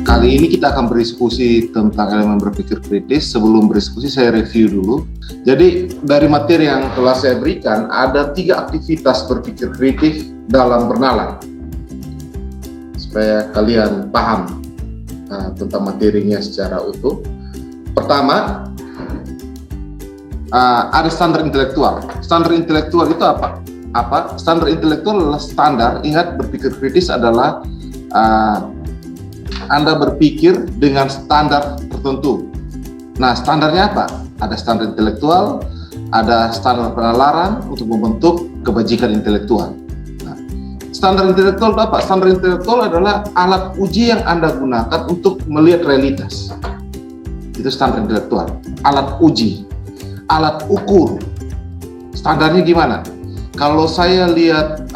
Kali ini kita akan berdiskusi tentang elemen berpikir kritis. Sebelum berdiskusi, saya review dulu. Jadi, dari materi yang telah saya berikan, ada 3 aktivitas berpikir kritis dalam bernalar. Supaya kalian paham tentang materinya secara utuh. Pertama, ada standar intelektual. Standar intelektual itu apa? Standar intelektual adalah standar. Ingat, berpikir kritis adalah Anda berpikir dengan standar tertentu. Nah, standarnya apa? Ada standar intelektual, ada standar penalaran untuk membentuk kebajikan intelektual. Nah, standar intelektual itu apa? Standar intelektual adalah alat uji yang Anda gunakan untuk melihat realitas. Itu standar intelektual. Alat uji, alat ukur. Standarnya gimana? Kalau saya lihat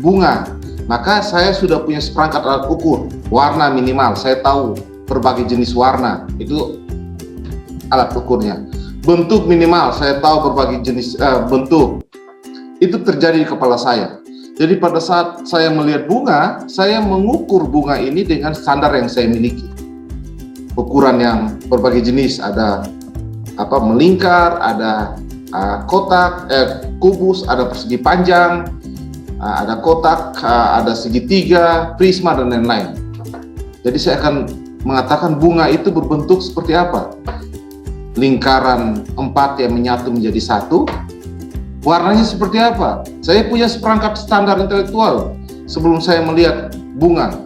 bunga, maka saya sudah punya seperangkat alat ukur. Warna minimal, saya tahu berbagai jenis warna, itu alat ukurnya. Bentuk minimal, saya tahu berbagai jenis bentuk. Itu terjadi di kepala saya. Jadi pada saat saya melihat bunga, saya mengukur bunga ini dengan standar yang saya miliki. Ukuran yang berbagai jenis, ada melingkar, ada kotak, kubus, ada persegi panjang, ada kotak, ada segitiga, prisma, dan lain-lain. Jadi saya akan mengatakan bunga itu berbentuk seperti apa. Lingkaran 4 yang menyatu menjadi 1. Warnanya seperti apa? Saya punya seperangkat standar intelektual sebelum saya melihat bunga.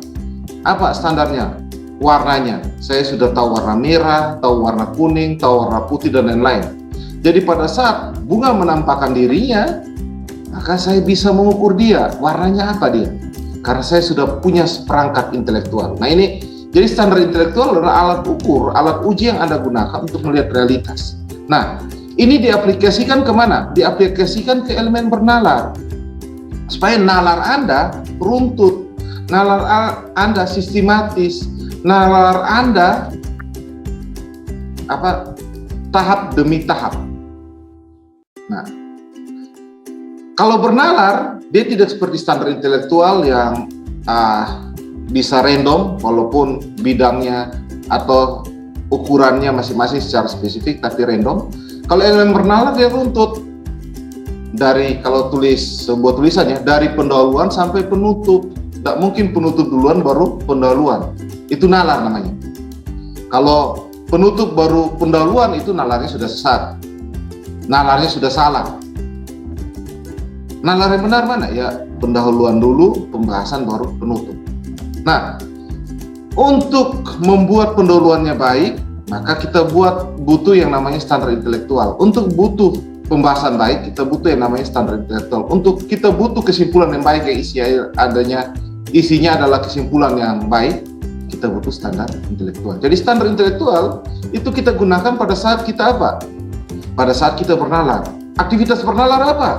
Apa standarnya? Warnanya. Saya sudah tahu warna merah, tahu warna kuning, tahu warna putih, dan lain-lain. Jadi pada saat bunga menampakkan dirinya, maka saya bisa mengukur dia, warnanya apa dia. Karena saya sudah punya seperangkat intelektual. Nah ini, jadi standar intelektual adalah alat ukur, alat uji yang Anda gunakan untuk melihat realitas. Nah, ini diaplikasikan kemana? Diaplikasikan ke elemen bernalar. Supaya nalar Anda runtut, nalar Anda sistematis, nalar Anda tahap demi tahap. Nah, kalau bernalar, dia tidak seperti standar intelektual yang bisa random, walaupun bidangnya atau ukurannya masing-masing secara spesifik, tapi random. Kalau elemen bernalar, dia runtut. Dari, kalau tulis sebuah tulisannya, dari pendahuluan sampai penutup. Tidak mungkin penutup duluan baru pendahuluan. Itu nalar namanya. Kalau penutup baru pendahuluan, itu nalarnya sudah sesat. Nalarnya sudah salah. Nalar yang benar mana? Ya, pendahuluan dulu, pembahasan baru penutup. Nah, untuk membuat pendahuluannya baik, maka kita butuh yang namanya standar intelektual. Untuk butuh pembahasan baik, kita butuh yang namanya standar intelektual. Untuk kita butuh kesimpulan yang baik yang isinya adalah kesimpulan yang baik, kita butuh standar intelektual. Jadi standar intelektual itu kita gunakan pada saat kita apa? Pada saat kita bernalar. Aktivitas bernalar apa?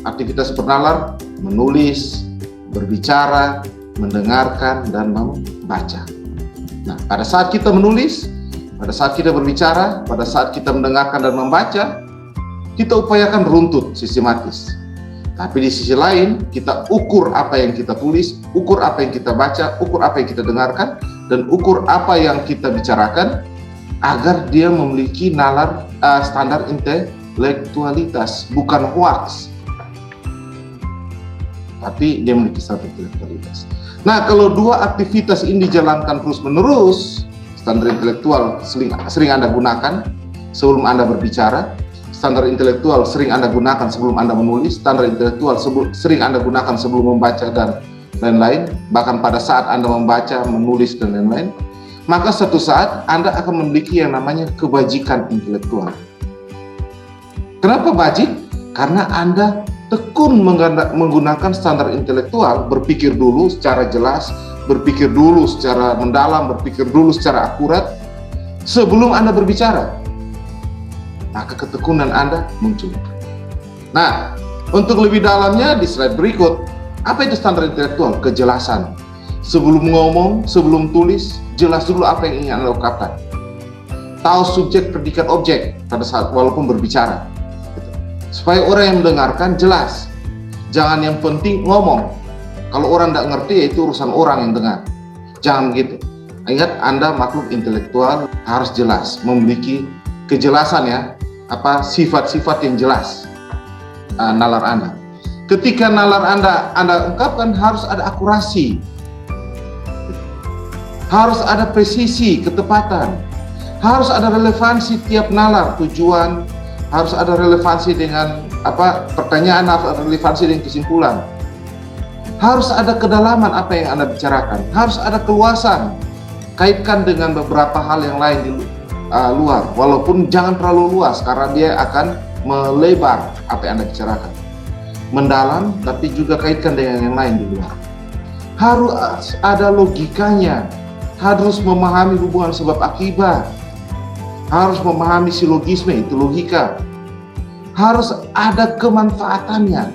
Aktivitas bernalar menulis, berbicara, mendengarkan, dan membaca. Nah, pada saat kita menulis, pada saat kita berbicara, pada saat kita mendengarkan dan membaca, kita upayakan runtut, sistematis. Tapi di sisi lain, kita ukur apa yang kita tulis, ukur apa yang kita baca, ukur apa yang kita dengarkan, dan ukur apa yang kita bicarakan, agar dia memiliki nalar standar intelektualitas, bukan hoax, tapi dia memiliki standar intelektualitas. Nah, kalau 2 aktivitas ini dijalankan terus-menerus, standar intelektual sering Anda gunakan sebelum Anda berbicara, standar intelektual sering Anda gunakan sebelum Anda menulis, standar intelektual sering Anda gunakan sebelum membaca, dan lain-lain, bahkan pada saat Anda membaca, menulis, dan lain-lain, maka suatu saat Anda akan memiliki yang namanya kebajikan intelektual. Kenapa bajik? Karena Anda tekun menggunakan standar intelektual, berpikir dulu secara jelas, berpikir dulu secara mendalam, berpikir dulu secara akurat sebelum Anda berbicara. Maka ketekunan Anda muncul. Nah, untuk lebih dalamnya di slide berikut, apa itu standar intelektual? Kejelasan. Sebelum ngomong, sebelum tulis, jelas dulu apa yang ingin Anda ungkapkan. Tahu subjek, predikat, objek pada saat walaupun berbicara. Supaya orang yang mendengarkan jelas. Jangan yang penting ngomong. Kalau orang tidak ngerti, ya itu urusan orang yang dengar. Jangan begitu. Ingat, Anda makhluk intelektual harus jelas, memiliki kejelasan ya, sifat-sifat yang jelas nalar Anda. Ketika nalar Anda ungkapkan, harus ada akurasi, harus ada presisi, ketepatan, harus ada relevansi tiap nalar, tujuan, harus ada relevansi dengan pertanyaan, harus ada relevansi dengan kesimpulan, harus ada kedalaman apa yang Anda bicarakan, harus ada keluasan, kaitkan dengan beberapa hal yang lain di luar, walaupun jangan terlalu luas karena dia akan melebar apa yang Anda bicarakan. Mendalam, tapi juga kaitkan dengan yang lain di luar. Harus ada logikanya, harus memahami hubungan sebab akibat, harus memahami silogisme, itu logika, harus ada kemanfaatannya,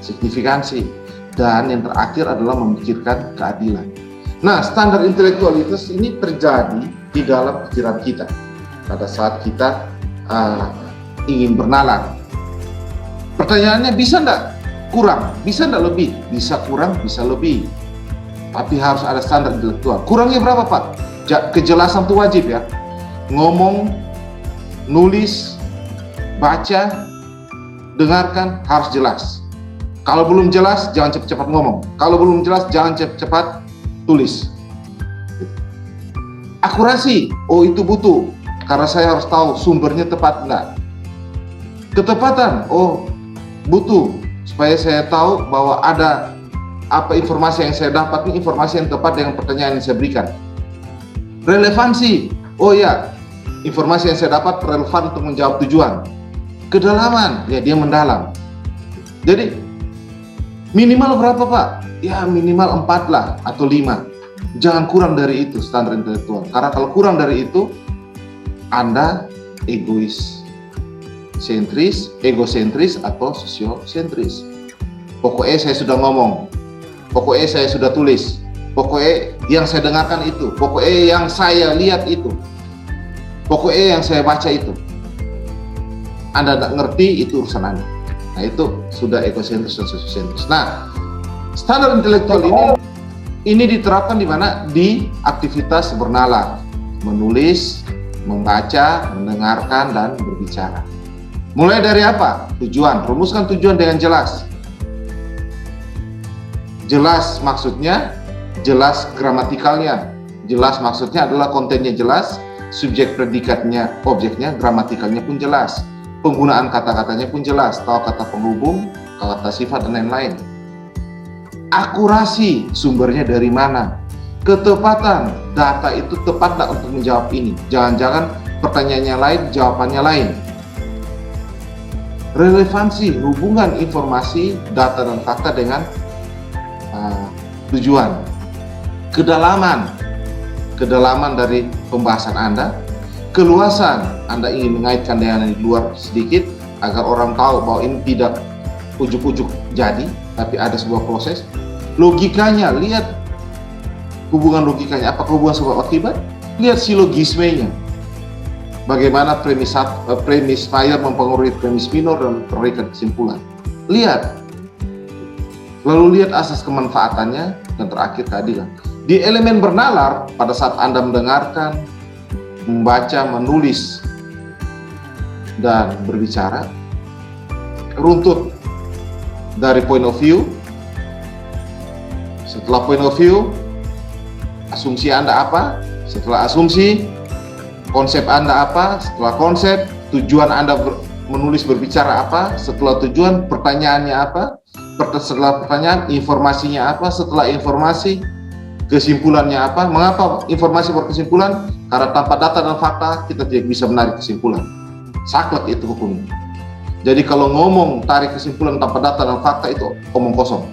signifikansi, dan yang terakhir adalah memikirkan keadilan. Nah, standar intelektualitas ini terjadi di dalam pikiran kita pada saat kita ingin bernalar. Pertanyaannya, bisa enggak kurang? Bisa enggak lebih? Bisa kurang, bisa lebih. Tapi harus ada standar intelektual. Kurangnya berapa, Pak? Kejelasan itu wajib ya. Ngomong, nulis, baca, dengarkan harus jelas. Kalau belum jelas, jangan cepat-cepat ngomong. Kalau belum jelas, jangan cepat-cepat tulis. Akurasi, oh itu butuh, karena saya harus tahu sumbernya tepat enggak. Ketepatan, oh butuh, supaya saya tahu bahwa ada informasi yang saya dapat, ini informasi yang tepat dengan pertanyaan yang saya berikan. Relevansi, oh ya, informasi yang saya dapat relevan untuk menjawab tujuan. Kedalaman, ya dia mendalam. Jadi minimal berapa, Pak? Ya minimal 4 lah atau 5. Jangan kurang dari itu standar intelektual. Karena kalau kurang dari itu, Anda egosentris atau sosiosentris. Pokoknya saya sudah ngomong, pokoknya saya sudah tulis, pokoknya yang saya dengarkan itu, pokoknya yang saya lihat itu, pokoknya yang saya baca itu. Anda tidak ngerti, itu urusan Anda. Nah, itu sudah egosentris dan sosiosentris. Nah, standar intelektual ini diterapkan di mana? Di aktivitas bernalar, menulis, membaca, mendengarkan, dan berbicara. Mulai dari apa? Tujuan. Rumuskan tujuan dengan jelas. Jelas maksudnya, jelas gramatikalnya. Jelas maksudnya adalah kontennya jelas, subjek predikatnya, objeknya, gramatikalnya pun jelas. Penggunaan kata-katanya pun jelas, tahu kata penghubung, kata sifat, dan lain-lain. Akurasi, sumbernya dari mana. Ketepatan, data itu tepat tak untuk menjawab ini. Jangan-jangan pertanyaannya lain, jawabannya lain. Relevansi, hubungan informasi, data dan fakta dengan tujuan. Kedalaman dari pembahasan Anda. Keluasan, Anda ingin mengaitkan dengan yang di luar sedikit agar orang tahu bahwa ini tidak ujuk-ujuk jadi, tapi ada sebuah proses. Logikanya, lihat hubungan logikanya, apakah hubungan sebab akibat? Lihat silogismenya. Bagaimana premis mayor mempengaruhi premis minor dan memberikan kesimpulan. Lihat. Lalu lihat asas kemanfaatannya, dan terakhir keadilan. Di elemen bernalar, pada saat Anda mendengarkan, membaca, menulis, dan berbicara, runtut dari point of view. Setelah point of view, asumsi Anda apa? Setelah asumsi, konsep Anda apa? Setelah konsep, tujuan Anda menulis berbicara apa? Setelah tujuan, pertanyaannya apa? Setelah pertanyaan, informasinya apa? Setelah informasi, kesimpulannya apa? Mengapa informasi berkesimpulan? Karena tanpa data dan fakta, kita tidak bisa menarik kesimpulan. Saklek itu hukumnya. Jadi kalau ngomong tarik kesimpulan tanpa data dan fakta, itu omong kosong.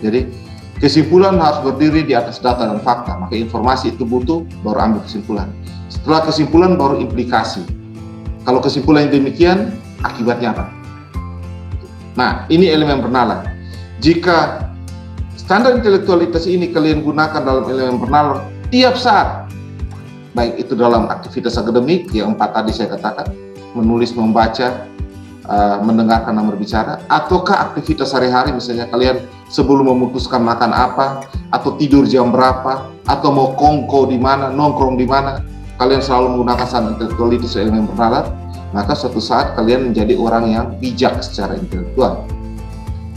Jadi kesimpulan harus berdiri di atas data dan fakta. Maka informasi itu butuh, baru ambil kesimpulan. Setelah kesimpulan baru implikasi. Kalau kesimpulan yang demikian, akibatnya apa? Nah, ini elemen bernalar. Jika standar intelektualitas ini kalian gunakan dalam elemen bernalar tiap saat, baik itu dalam aktivitas akademik yang 4 tadi saya katakan, menulis, membaca, mendengarkan dan berbicara, ataukah aktivitas sehari-hari, misalnya kalian sebelum memutuskan makan apa, atau tidur jam berapa, atau mau kongko di mana, nongkrong di mana, kalian selalu menggunakan standar intelektualitas elemen bernalar, maka suatu saat kalian menjadi orang yang bijak secara intelektual.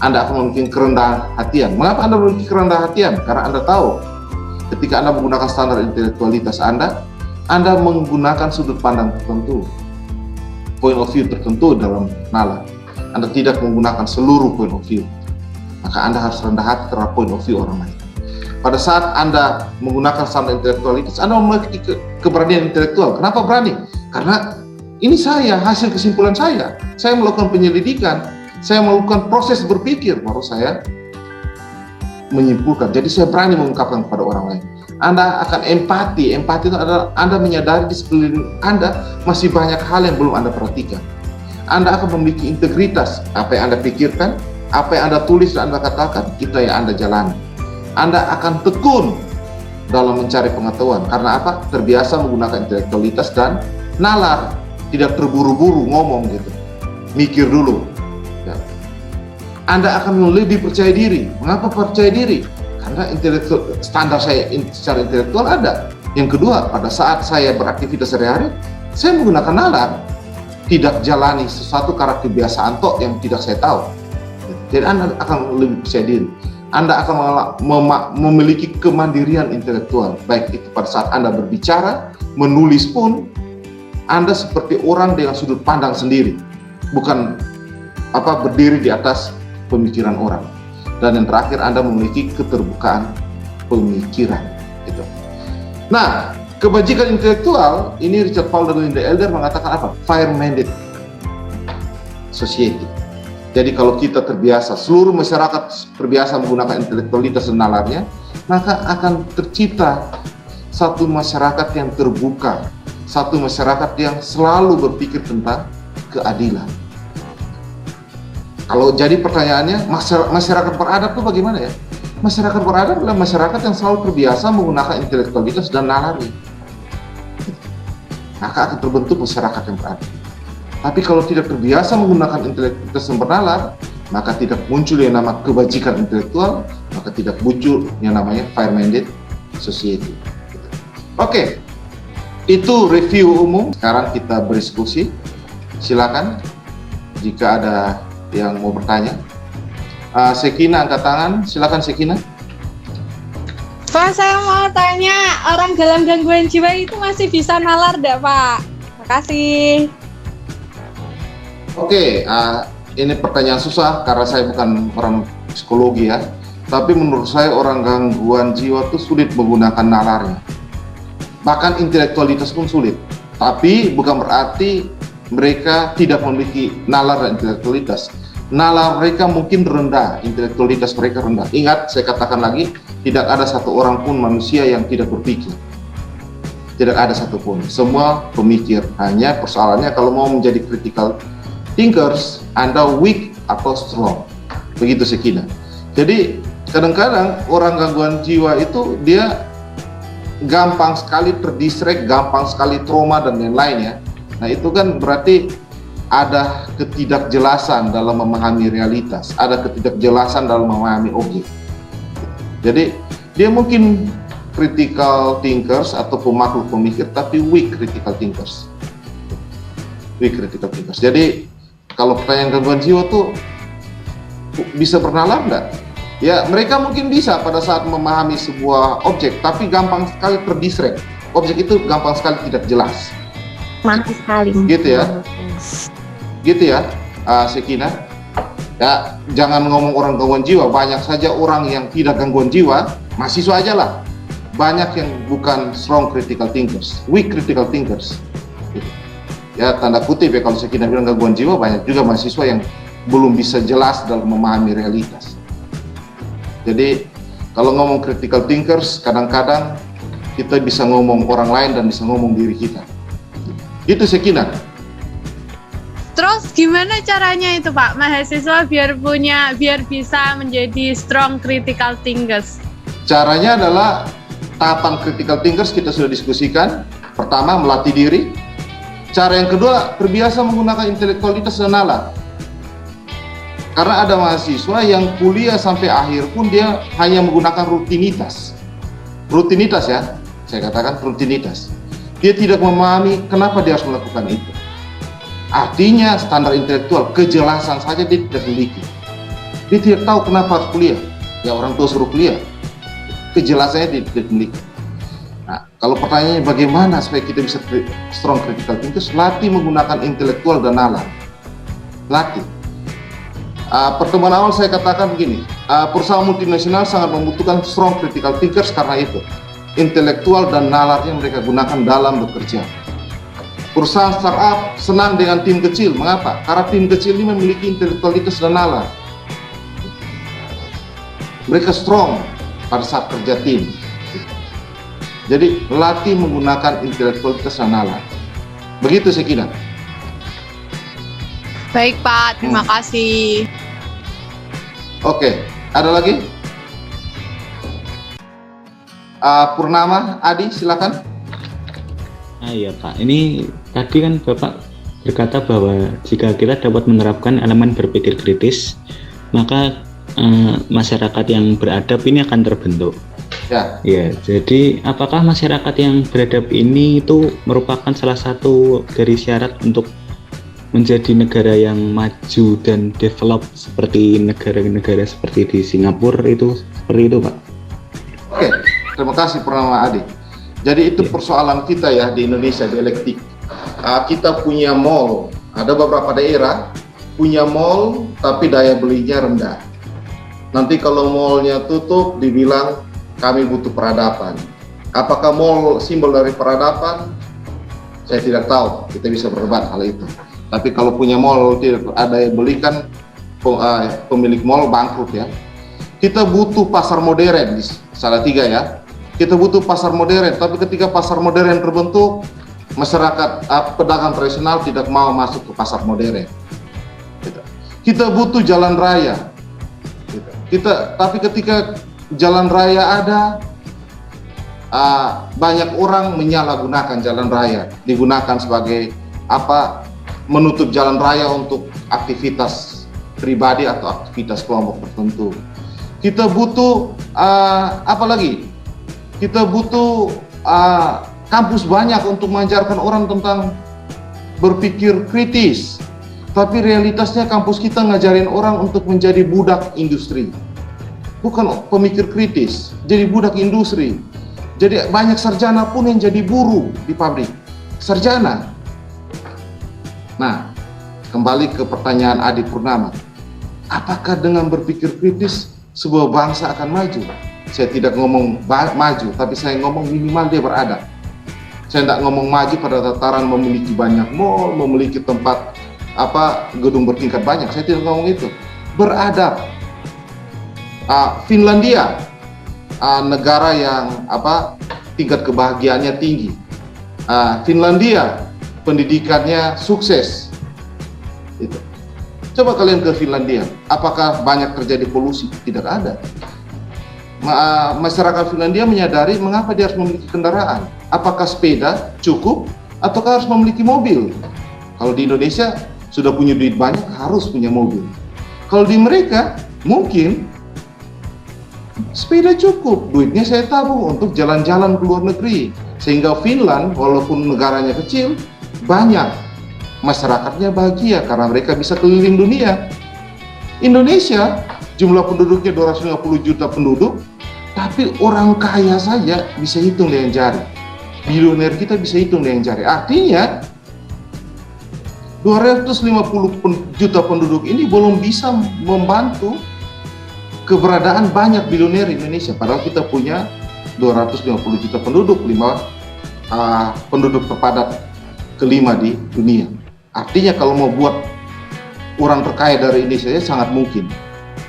Anda akan memiliki kerendahan hatian. Mengapa Anda memiliki kerendahan hatian? Karena Anda tahu, ketika Anda menggunakan standar intelektualitas Anda menggunakan sudut pandang tertentu, point of view tertentu dalam nalar. Anda tidak menggunakan seluruh point of view. Maka Anda harus rendah hati terhadap point of view orang lain. Pada saat Anda menggunakan standar intelektualitas, Anda memiliki keberanian intelektual. Kenapa berani? Karena ini saya, hasil kesimpulan saya. Saya melakukan penyelidikan, saya melakukan proses berpikir, baru saya menyimpulkan. Jadi saya berani mengungkapkan kepada orang lain. Anda akan empati. Empati itu adalah Anda menyadari di sekeliling Anda masih banyak hal yang belum Anda perhatikan. Anda akan memiliki integritas. Apa yang Anda pikirkan, apa yang Anda tulis dan Anda katakan, itu yang Anda jalani. Anda akan tekun dalam mencari pengetahuan. Karena apa? Terbiasa menggunakan intelektualitas dan nalar. Tidak terburu-buru ngomong gitu. Mikir dulu. Ya. Anda akan lebih percaya diri. Mengapa percaya diri? Karena standar saya secara intelektual ada. Yang kedua, pada saat saya beraktivitas sehari-hari, saya menggunakan nalar. Tidak jalani sesuatu karena kebiasaan yang tidak saya tahu. Jadi Anda akan lebih percaya diri. Anda akan memiliki kemandirian intelektual. Baik itu pada saat Anda berbicara, menulis pun, Anda seperti orang dengan sudut pandang sendiri. Bukan berdiri di atas pemikiran orang. Dan yang terakhir, Anda memiliki keterbukaan pemikiran. Gitu. Nah, kebajikan intelektual, ini Richard Paul dan Linda Elder mengatakan apa? Fire-minded society. Jadi kalau kita terbiasa, seluruh masyarakat terbiasa menggunakan intelektualitas dan nalarnya, maka akan tercipta satu masyarakat yang terbuka, satu masyarakat yang selalu berpikir tentang keadilan. Kalau jadi pertanyaannya, masyarakat beradab itu bagaimana ya? Masyarakat beradab adalah masyarakat yang selalu terbiasa menggunakan intelektualitas dan nalarnya. Maka akan terbentuk masyarakat yang beradab. Tapi kalau tidak terbiasa menggunakan intelektualitas dan bernalar, maka tidak muncul yang nama kebajikan intelektual, maka tidak muncul yang namanya fire-minded society. Oke, itu review umum. Sekarang kita berdiskusi. Silakan jika ada yang mau bertanya. Sekina angkat tangan, silakan Sekina. Pak, saya mau tanya, orang dalam gangguan jiwa itu masih bisa nalar enggak, Pak? Makasih. Oke, ini pertanyaan susah karena saya bukan orang psikologi ya. Tapi menurut saya orang gangguan jiwa itu sulit menggunakan nalarnya. Bahkan intelektualitas pun sulit. Tapi bukan berarti mereka tidak memiliki nalar dan intelektualitas. Nalar mereka mungkin rendah, intelektualitas mereka rendah. Ingat, saya katakan lagi, tidak ada satu orang pun manusia yang tidak berpikir. Tidak ada satupun. Semua pemikir. Hanya persoalannya kalau mau menjadi critical thinkers, Anda weak atau strong. Begitu Sekina. Jadi kadang-kadang orang gangguan jiwa itu dia gampang sekali terdistract, gampang sekali trauma dan lain-lain ya. Nah itu kan berarti ada ketidakjelasan dalam memahami realitas, ada ketidakjelasan dalam memahami objek. Jadi dia mungkin critical thinkers atau pemakhluk pemikir, tapi weak critical thinkers. Weak critical thinkers. Jadi kalau pertanyaan gangguan jiwa tuh bisa bernalar nggak? Ya mereka mungkin bisa pada saat memahami sebuah objek, tapi gampang sekali terdistract. Objek itu gampang sekali tidak jelas. Mantap sekali. Gitu ya. Gitu ya, Sekina. Ya jangan ngomong orang gangguan jiwa. Banyak saja orang yang tidak gangguan jiwa, mahasiswa aja lah. Banyak yang bukan strong critical thinkers, weak critical thinkers. Gitu. Ya tanda kutip ya kalau Sekina bilang gangguan jiwa, banyak juga mahasiswa yang belum bisa jelas dalam memahami realitas. Jadi kalau ngomong critical thinkers, kadang-kadang kita bisa ngomong orang lain dan bisa ngomong diri kita. Itu Sekina. Terus gimana caranya itu Pak, mahasiswa biar bisa menjadi strong critical thinkers? Caranya adalah tahapan critical thinkers kita sudah diskusikan. Pertama melatih diri. Cara yang kedua, terbiasa menggunakan intelektualitas dan nalar. Karena ada mahasiswa yang kuliah sampai akhir pun dia hanya menggunakan rutinitas. Rutinitas ya, saya katakan rutinitas. Dia tidak memahami kenapa dia harus melakukan itu. Artinya standar intelektual, kejelasan saja dia tidak memiliki. Dia tidak tahu kenapa harus kuliah. Ya orang tua suruh kuliah. Kejelasannya dia tidak memiliki. Nah, kalau pertanyaannya bagaimana supaya kita bisa strong critical thinkers, latih menggunakan intelektual dan nalar. Latih. Pertemuan awal saya katakan begini, perusahaan multinasional sangat membutuhkan strong critical thinkers karena itu. Intelektual dan nalarnya mereka gunakan dalam bekerja. Perusahaan startup senang dengan tim kecil. Mengapa? Karena tim kecil ini memiliki intelektualitas dan nalar. Mereka strong pada saat kerja tim. Jadi latih menggunakan intelektualitas dan nalar. Begitu saya kira. Baik Pak, terima kasih. Oke, ada lagi? Purnama, Adi, silakan. Iya Pak, ini tadi kan Bapak berkata bahwa jika kita dapat menerapkan elemen berpikir kritis, maka masyarakat yang beradab ini akan terbentuk. Ya. Ya, jadi apakah masyarakat yang beradab ini itu merupakan salah satu dari syarat untuk menjadi negara yang maju dan develop seperti negara-negara seperti di Singapura itu seperti itu Pak? Oke, terima kasih Purnama Adi. Jadi itu persoalan kita ya di Indonesia, dialektik. Kita punya mall, ada beberapa daerah punya mall tapi daya belinya rendah. Nanti kalau mallnya tutup dibilang kami butuh peradaban. Apakah mall simbol dari peradaban? Saya tidak tahu, kita bisa berdebat hal itu. Tapi kalau punya mall tidak ada yang belikan, pemilik mall bangkrut ya. Kita butuh pasar modern di Salatiga ya. Kita butuh pasar modern, tapi ketika pasar modern terbentuk, masyarakat pedagang tradisional tidak mau masuk ke pasar modern. Kita butuh jalan raya. Tapi ketika jalan raya ada, banyak orang menyalahgunakan jalan raya, digunakan sebagai menutup jalan raya untuk aktivitas pribadi atau aktivitas kelompok tertentu. Kita butuh apa lagi? Kita butuh kampus banyak untuk mengajarkan orang tentang berpikir kritis. Tapi realitasnya kampus kita ngajarin orang untuk menjadi budak industri. Bukan pemikir kritis, jadi budak industri. Jadi banyak sarjana pun yang jadi buruh di pabrik. Sarjana. Nah, kembali ke pertanyaan Adi Purnama. Apakah dengan berpikir kritis sebuah bangsa akan maju? Saya tidak ngomong maju, tapi saya ngomong minimal dia beradab. Saya tidak ngomong maju pada tataran memiliki banyak mall, memiliki tempat gedung bertingkat banyak. Saya tidak ngomong itu. Beradab. Finlandia, negara yang tingkat kebahagiaannya tinggi. Finlandia, pendidikannya sukses. Itu. Coba kalian ke Finlandia, apakah banyak terjadi polusi? Tidak ada. Masyarakat Finlandia menyadari mengapa dia harus memiliki kendaraan. Apakah sepeda cukup ataukah harus memiliki mobil? Kalau di Indonesia sudah punya duit banyak harus punya mobil. Kalau di mereka mungkin sepeda cukup, duitnya saya tabung untuk jalan-jalan ke luar negeri. Sehingga Finland walaupun negaranya kecil, banyak masyarakatnya bahagia karena mereka bisa keliling dunia. Indonesia jumlah penduduknya 250 juta penduduk, tapi orang kaya saja bisa hitung dengan jari. Bilioner kita bisa hitung dengan jari. Artinya 250 juta penduduk ini belum bisa membantu keberadaan banyak bilioner Indonesia. Padahal kita punya 250 juta penduduk, penduduk terpadat kelima di dunia. Artinya kalau mau buat orang terkaya dari Indonesia sangat mungkin.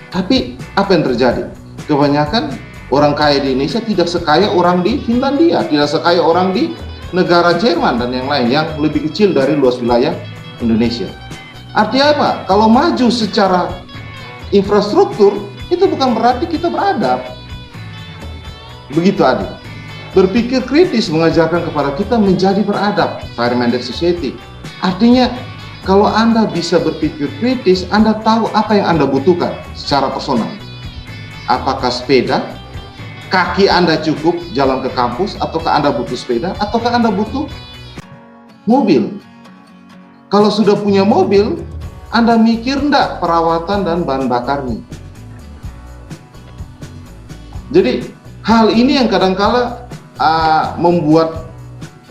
Tapi apa yang terjadi? Kebanyakan orang kaya di Indonesia tidak sekaya orang di Finlandia, tidak sekaya orang di negara Jerman dan yang lain yang lebih kecil dari luas wilayah Indonesia. Artinya apa? Kalau maju secara infrastruktur, itu bukan berarti kita beradab. Begitu Adi. Berpikir kritis mengajarkan kepada kita menjadi beradab, fair-minded society. Artinya, kalau Anda bisa berpikir kritis, Anda tahu apa yang Anda butuhkan secara personal. Apakah sepeda? Kaki Anda cukup jalan ke kampus? Ataukah Anda butuh sepeda? Ataukah Anda butuh mobil? Kalau sudah punya mobil, Anda mikir enggak perawatan dan bahan bakarnya? Jadi, hal ini yang kadangkala membuat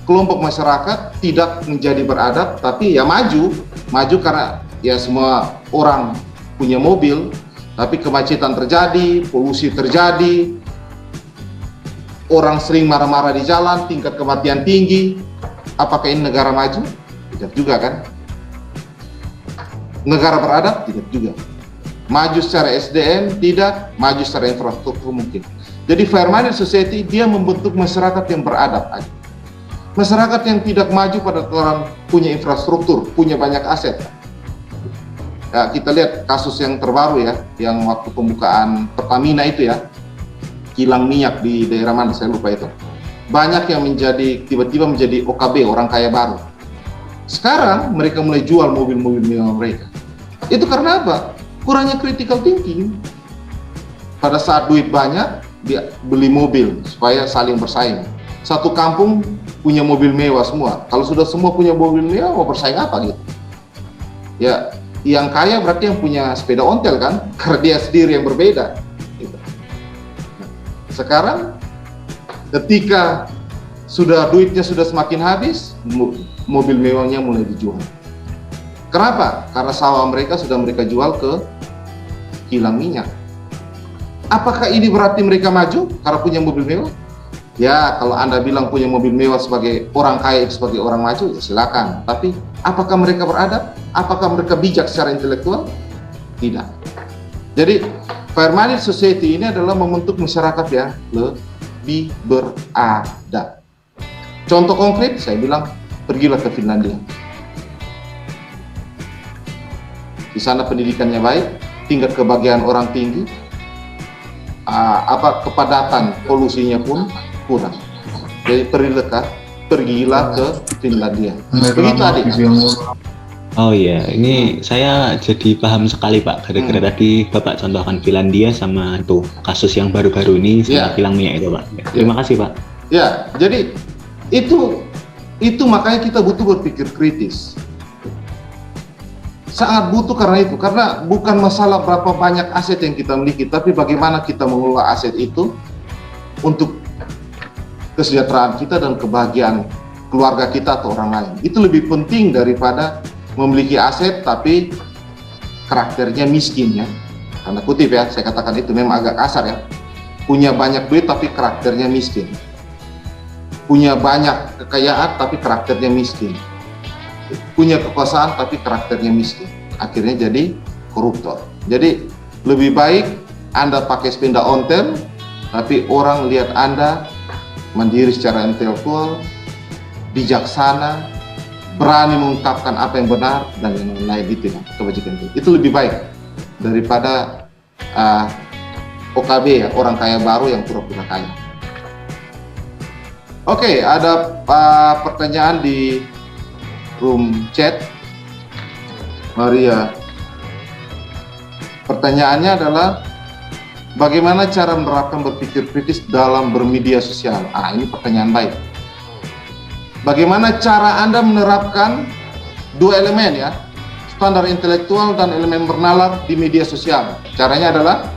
kelompok masyarakat tidak menjadi beradab, tapi ya maju karena ya semua orang punya mobil, tapi kemacetan terjadi, polusi terjadi, orang sering marah-marah di jalan, tingkat kematian tinggi. Apakah ini negara maju? Tidak juga kan? Negara beradab? Tidak juga. Maju secara SDM? Tidak. Maju secara infrastruktur mungkin. Jadi fair-minded society dia membentuk masyarakat yang beradab aja. Masyarakat yang tidak maju pada tataran punya infrastruktur, punya banyak aset. Ya, kita lihat kasus yang terbaru ya, yang waktu pembukaan Pertamina itu ya, kilang minyak di daerah mana saya lupa itu. Banyak yang tiba-tiba menjadi OKB, orang kaya baru. Sekarang mereka mulai jual mobil-mobil mewah mereka. Itu karena apa? Kurangnya critical thinking. Pada saat duit banyak, dia beli mobil supaya saling bersaing. Satu kampung punya mobil mewah semua. Kalau sudah semua punya mobil mewah, mau bersaing apa gitu? Ya, yang kaya berarti yang punya sepeda ontel kan? Karena dia sendiri yang berbeda. Gitu. Nah, sekarang, ketika duitnya sudah semakin habis, mobil mewahnya mulai dijual. Kenapa? Karena sawah mereka sudah mereka jual ke kilang minyak. Apakah ini berarti mereka maju karena punya mobil mewah? Ya, kalau Anda bilang punya mobil mewah sebagai orang kaya itu sebagai orang maju, ya silakan. Tapi apakah mereka beradab? Apakah mereka bijak secara intelektual? Tidak. Jadi, fair-minded society ini adalah membentuk masyarakat yang lebih beradab. Contoh konkret, saya bilang, pergilah ke Finlandia. Di sana pendidikannya baik, tingkat kebahagiaan orang tinggi, kepadatan polusinya pun kurang. Jadi pergilah ke Finlandia. Begitu adik. Oh iya, ini saya jadi paham sekali Pak. Gara-gara tadi Bapak contohkan Finlandia sama itu kasus yang baru-baru ini sama kilang minyak itu Pak. Terima kasih Pak. Ya, jadi itu makanya kita butuh berpikir kritis. Sangat butuh karena bukan masalah berapa banyak aset yang kita miliki, tapi bagaimana kita mengelola aset itu untuk kesejahteraan kita dan kebahagiaan keluarga kita atau orang lain. Itu lebih penting daripada memiliki aset tapi karakternya miskin ya. Tanda kutip ya, saya katakan itu memang agak kasar ya. Punya banyak duit tapi karakternya miskin. Punya banyak kekayaan tapi karakternya miskin. Punya kekuasaan tapi karakternya miskin. Akhirnya jadi koruptor. Jadi lebih baik Anda pakai sepeda ontel tapi orang lihat Anda mandiri secara intelektual, bijaksana, berani mengungkapkan apa yang benar dan yang lain itu ya, kebajikan itu. Itu lebih baik daripada OKB ya, orang kaya baru yang pura-pura kaya. Oke, ada pertanyaan di room chat. Maria. Pertanyaannya adalah bagaimana cara menerapkan berpikir kritis dalam bermedia sosial? Ini pertanyaan baik. Bagaimana cara Anda menerapkan dua elemen ya, standar intelektual dan elemen bernalar di media sosial? Caranya adalah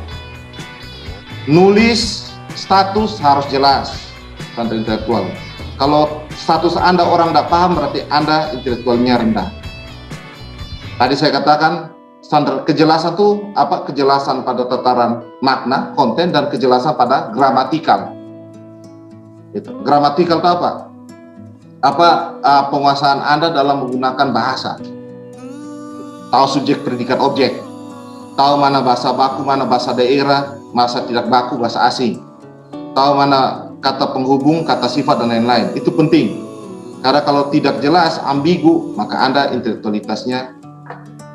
nulis status harus jelas, standar intelektual. Kalau status Anda orang tidak paham berarti Anda intelektualnya rendah. Tadi saya katakan standar kejelasan itu apa? Kejelasan pada tataran makna, konten, dan kejelasan pada gramatikal. Itu. Gramatikal itu apa? Penguasaan Anda dalam menggunakan bahasa. Tahu subjek, predikat, objek. Tahu mana bahasa baku, mana bahasa daerah, bahasa tidak baku, bahasa asing. Tahu mana kata penghubung, kata sifat, dan lain-lain. Itu penting. Karena kalau tidak jelas, ambigu, maka Anda intelektualitasnya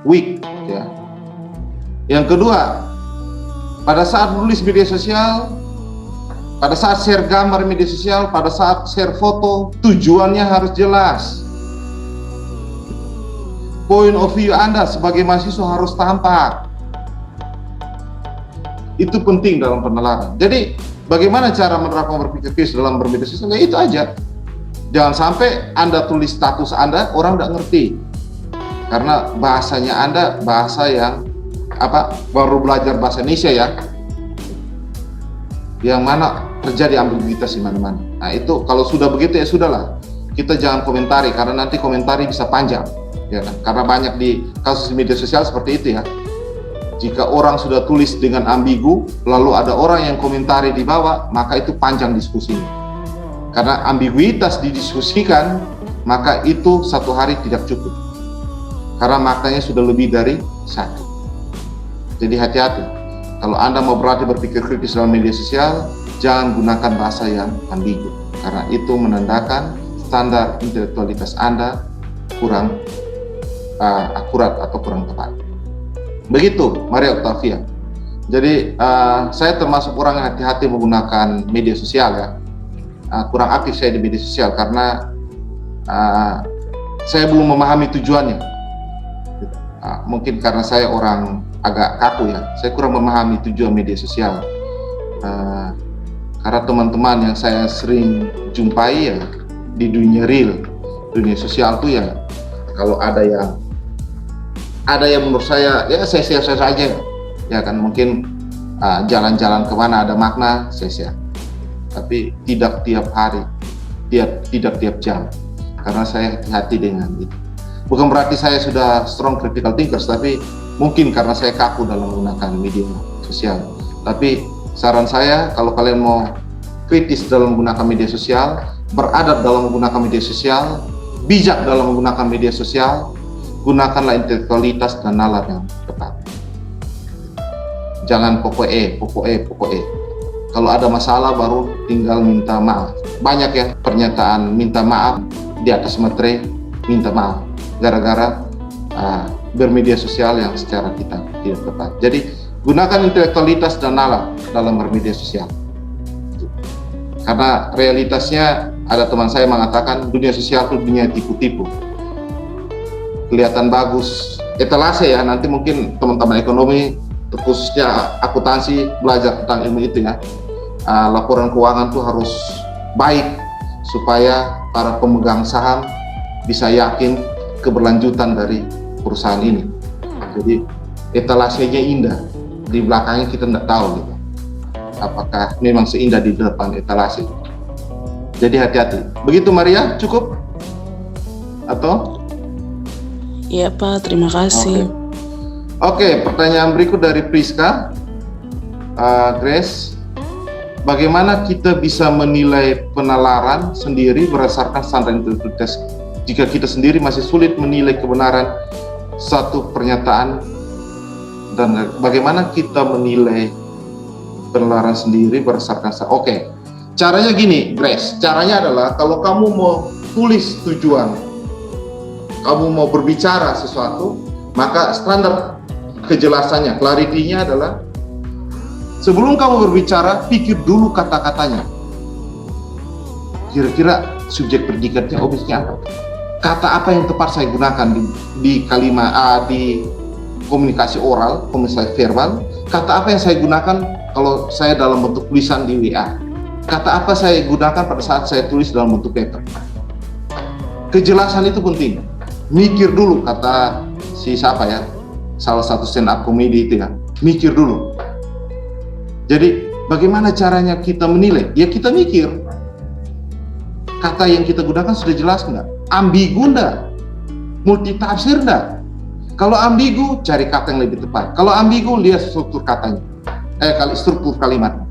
weak ya. Yang kedua, pada saat menulis media sosial, pada saat share gambar media sosial, pada saat share foto, tujuannya harus jelas. point of view Anda sebagai mahasiswa harus tampak. Itu penting dalam penalaran. Jadi bagaimana cara menerapkan berpikir kritis dalam bermedia sosial? Ya itu aja. Jangan sampai Anda tulis status Anda, orang nggak ngerti. Karena bahasanya Anda bahasa yang baru belajar bahasa Indonesia ya. Yang mana terjadi ambiguitas di mana-mana. Nah itu kalau sudah begitu ya sudahlah. Kita jangan komentari karena nanti komentari bisa panjang. Ya kan? Karena banyak di kasus media sosial seperti itu ya. Jika orang sudah tulis dengan ambigu, lalu ada orang yang komentari di bawah, maka itu panjang diskusinya. Karena ambiguitas didiskusikan, maka itu satu hari tidak cukup. Karena maknanya sudah lebih dari satu. Jadi hati-hati. Kalau Anda mau berlatih berpikir kritis dalam media sosial, jangan gunakan bahasa yang ambigu. Karena itu menandakan standar intelektualitas Anda kurang akurat atau kurang tepat. Begitu, Maria Octavia. Jadi saya termasuk orang yang hati-hati menggunakan media sosial ya. Kurang aktif saya di media sosial karena saya belum memahami tujuannya. Mungkin karena saya orang agak kaku ya. Saya kurang memahami tujuan media sosial. Karena teman-teman yang saya sering jumpai ya di dunia real, dunia sosial tuh ya kalau ada yang menurut saya ya saya share saja ya kan mungkin jalan-jalan kemana ada makna saya share, tapi tidak tiap hari, tidak tiap jam karena saya hati-hati dengan itu. Bukan berarti saya sudah strong critical thinkers, tapi mungkin karena saya kaku dalam menggunakan media sosial. Tapi saran saya kalau kalian mau kritis dalam menggunakan media sosial, beradab dalam menggunakan media sosial, bijak dalam menggunakan media sosial, gunakanlah intelektualitas dan nalar yang tepat. Jangan pokoknya. Kalau ada masalah baru tinggal minta maaf. Banyak ya pernyataan minta maaf di atas materai minta maaf gara-gara bermedia sosial yang secara kita tidak tepat. Jadi gunakan intelektualitas dan nalar dalam bermedia sosial. Karena realitasnya ada teman saya mengatakan dunia sosial itu dunia tipu-tipu. Kelihatan bagus etalase ya, nanti mungkin teman-teman ekonomi khususnya akuntansi belajar tentang ilmu itu ya. Laporan keuangan tuh harus baik supaya para pemegang saham bisa yakin keberlanjutan dari perusahaan ini. Jadi etalasenya indah, di belakangnya kita tidak tahu gitu. Apakah memang seindah di depan etalase. Jadi hati-hati. Begitu Maria, cukup? Atau? Iya Pak, terima kasih. Oke, pertanyaan berikut dari Priska. Grace, bagaimana kita bisa menilai penalaran sendiri berdasarkan standar integritas jika kita sendiri masih sulit menilai kebenaran satu pernyataan, dan bagaimana kita menilai penalaran sendiri berdasarkan Oke, caranya gini Grace, caranya adalah kalau kamu mau tulis tujuan, kamu mau berbicara sesuatu, maka standar kejelasannya, clarity-nya adalah sebelum kamu berbicara, pikir dulu kata-katanya. Kira-kira subjek predikatnya, objeknya apa? Kata apa yang tepat saya gunakan di kalimat, di komunikasi oral, komunikasi verbal? Kata apa yang saya gunakan kalau saya dalam bentuk tulisan di WA? Kata apa saya gunakan pada saat saya tulis dalam bentuk paper? Kejelasan itu penting. Mikir dulu, kata si siapa ya, salah satu stand up comedy itu ya, mikir dulu. Jadi bagaimana caranya kita menilai? Ya kita mikir. Kata yang kita gunakan sudah jelas enggak? Ambigu enggak? Multitafsir enggak? Kalau ambigu, cari kata yang lebih tepat. Kalau ambigu, lihat struktur katanya. Struktur kalimatnya.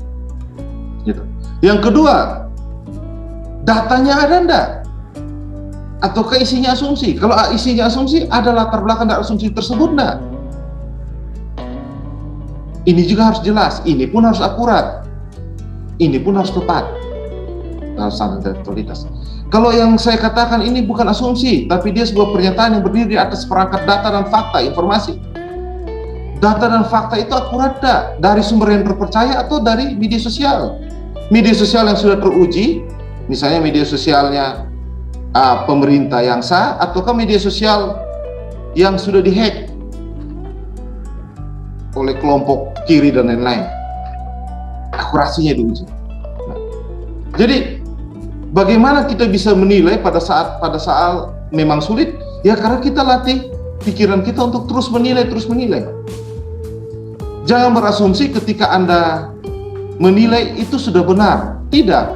Gitu. Yang kedua, datanya ada enggak? Ataukah isinya asumsi? Kalau isinya asumsi, ada latar belakang dari asumsi tersebut enggak? Ini juga harus jelas, ini pun harus akurat, ini pun harus tepat dalam standar intelektualitas. Kalau yang saya katakan ini bukan asumsi, tapi dia sebuah pernyataan yang berdiri di atas perangkat data dan fakta, informasi. Data dan fakta itu akurat tak? Dari sumber yang terpercaya atau dari media sosial? Media sosial yang sudah teruji, misalnya media sosialnya pemerintah yang sah, ataukah media sosial yang sudah dihack oleh kelompok kiri dan lain-lain. Akurasinya diuji. Nah, jadi bagaimana kita bisa menilai pada saat memang sulit? Ya karena kita latih pikiran kita untuk terus menilai. Jangan berasumsi ketika Anda menilai itu sudah benar. Tidak.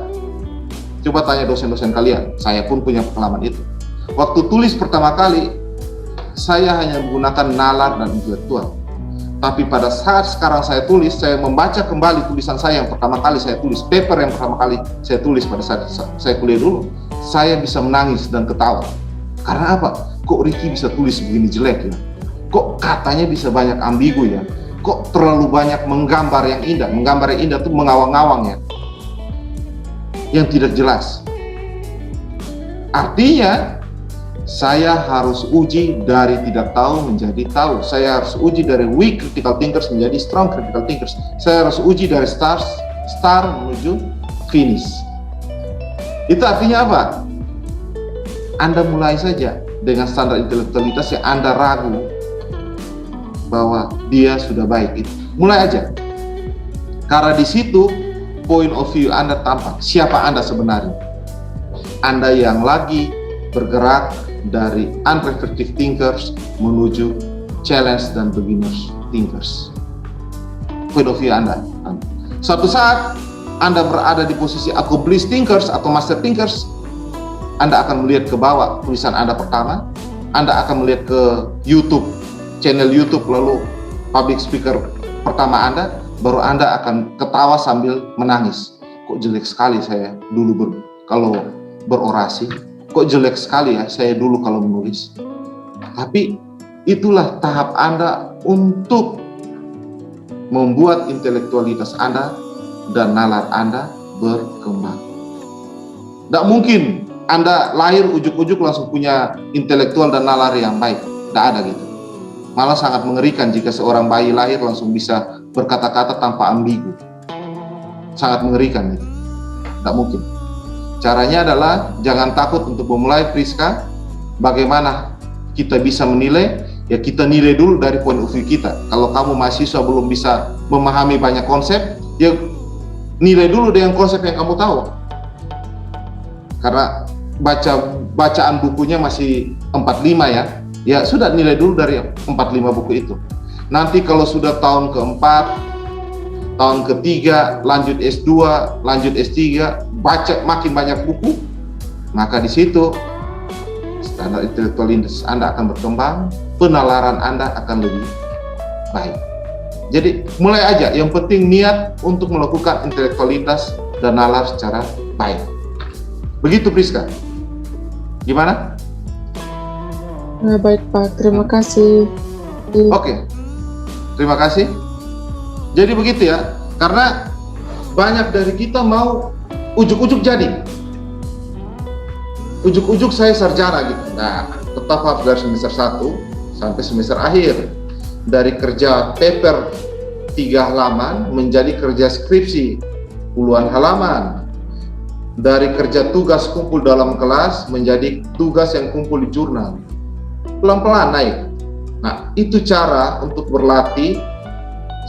Coba tanya dosen-dosen kalian. Saya pun punya pengalaman itu. Waktu tulis pertama kali, saya hanya menggunakan nalar dan intelektual. Tapi pada saat sekarang saya tulis, saya membaca kembali tulisan saya yang pertama kali saya tulis, paper yang pertama kali saya tulis pada saat saya kuliah dulu, saya bisa menangis dan ketawa. Karena apa? Kok Ricky bisa tulis begini jelek ya? Kok katanya bisa banyak ambigu ya? Kok terlalu banyak menggambar yang indah? Menggambar yang indah itu mengawang-awang ya, yang tidak jelas. Artinya saya harus uji dari tidak tahu menjadi tahu. Saya harus uji dari weak critical thinkers menjadi strong critical thinkers. Saya harus uji dari star menuju finish. Itu artinya apa? Anda mulai saja dengan standar intelektualitas yang Anda ragu bahwa dia sudah baik. Itu mulai aja. Karena di situ point of view Anda tampak. Siapa Anda sebenarnya? Anda yang lagi bergerak dari unreflective thinkers menuju challenge dan beginners thinkers. Point of view Anda. Suatu saat Anda berada di posisi accomplished thinkers atau master thinkers, Anda akan melihat ke bawah tulisan Anda pertama, Anda akan melihat ke YouTube, channel YouTube, lalu public speaker pertama Anda, baru Anda akan ketawa sambil menangis. Kok jelek sekali saya dulu kalau berorasi. Kok jelek sekali ya saya dulu kalau menulis. Tapi itulah tahap Anda untuk membuat intelektualitas Anda dan nalar Anda berkembang. Tidak mungkin Anda lahir ujuk-ujuk langsung punya intelektual dan nalar yang baik. Tidak ada gitu. Malah sangat mengerikan jika seorang bayi lahir langsung bisa berkata-kata tanpa ambigu. Sangat mengerikan gitu. Tidak mungkin. Caranya adalah jangan takut untuk memulai, Priska. Bagaimana kita bisa menilai? Ya kita nilai dulu dari point of view kita. Kalau kamu mahasiswa belum bisa memahami banyak konsep, ya nilai dulu dengan konsep yang kamu tahu. Karena bacaan bukunya masih 45 ya. Ya sudah nilai dulu dari 45 buku itu. Nanti kalau sudah tahun keempat, tahun ketiga, lanjut S2, lanjut S3, baca makin banyak buku, maka di situ standar intelektualitas Anda akan berkembang, penalaran Anda akan lebih baik. Jadi mulai aja, yang penting niat untuk melakukan intelektualitas dan nalar secara baik. Begitu Priska. Gimana? Nah, baik Pak, terima kasih. Oke. Terima kasih. Jadi begitu ya, karena banyak dari kita mau ujuk-ujuk jadi. Ujuk-ujuk saya sarjana gitu. Nah, tetap harus dari semester 1 sampai semester akhir. Dari kerja paper 3 halaman menjadi kerja skripsi puluhan halaman. Dari kerja tugas kumpul dalam kelas menjadi tugas yang kumpul di jurnal. Pelan-pelan naik. Nah, itu cara untuk berlatih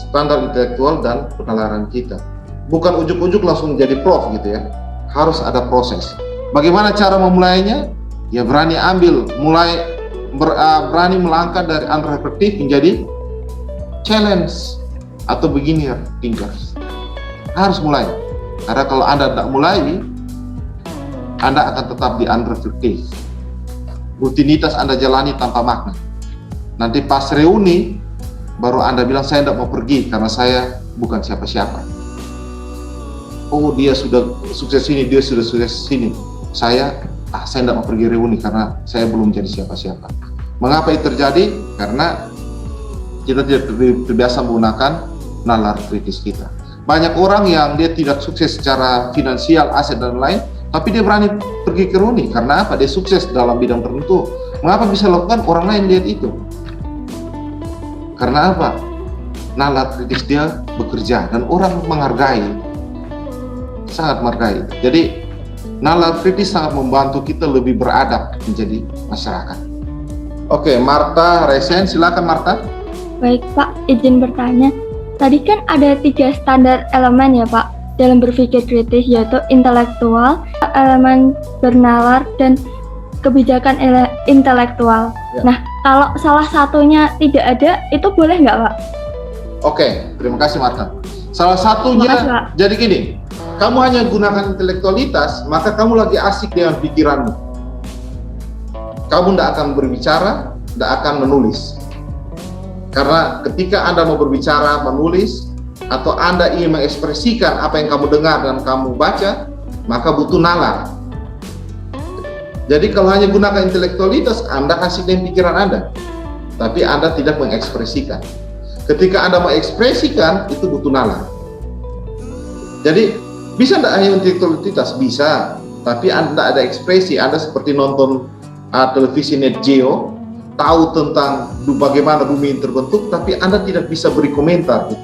standar intelektual dan penalaran kita. Bukan ujuk-ujuk langsung jadi prof gitu ya. Harus ada proses. Bagaimana cara memulainya? Ya berani berani melangkah dari unreflective menjadi challenge atau beginner thinkers. Harus mulai. Karena kalau Anda tidak mulai, Anda akan tetap di unreflective. Rutinitas Anda jalani tanpa makna. Nanti pas reuni, baru Anda bilang saya tidak mau pergi karena saya bukan siapa-siapa. Oh dia sudah sukses ini, dia sudah sukses sini. Saya tidak mau pergi reuni karena saya belum jadi siapa-siapa. Mengapa itu terjadi? Karena kita tidak terbiasa menggunakan nalar kritis kita. Banyak orang yang dia tidak sukses secara finansial, aset dan lain, tapi dia berani pergi ke reuni. Karena apa? Dia sukses dalam bidang tertentu. Mengapa bisa lakukan? Orang lain lihat itu. Karena apa? Nalar kritis dia bekerja dan orang menghargai, sangat menghargai. Jadi nalar kritis sangat membantu kita lebih beradab menjadi masyarakat. Oke, Marta Resen, silakan Marta. Baik Pak, izin bertanya. Tadi kan ada 3 standar elemen ya Pak dalam berpikir kritis, yaitu intelektual, elemen bernalar, dan kebijakan intelektual. Ya. Nah, kalau salah satunya tidak ada, itu boleh nggak Pak? Oke, terima kasih Marta. Salah Terima satunya, kasih, Pak. jadi gini, kamu hanya gunakan intelektualitas, maka kamu lagi asik dengan pikiranmu. Kamu tidak akan berbicara, tidak akan menulis. Karena ketika Anda mau berbicara, menulis, atau Anda ingin mengekspresikan apa yang kamu dengar dan kamu baca, maka butuh nalar. Jadi kalau hanya gunakan intelektualitas, Anda asik dengan pikiran Anda, tapi Anda tidak mengekspresikan. Ketika Anda mengekspresikan, itu butuh nalar. Jadi bisa tidak hanya intelektualitas? Bisa, tapi Anda ada ekspresi. Anda seperti nonton televisi Net Geo, tahu tentang bagaimana bumi terbentuk, tapi Anda tidak bisa beri komentar, gitu.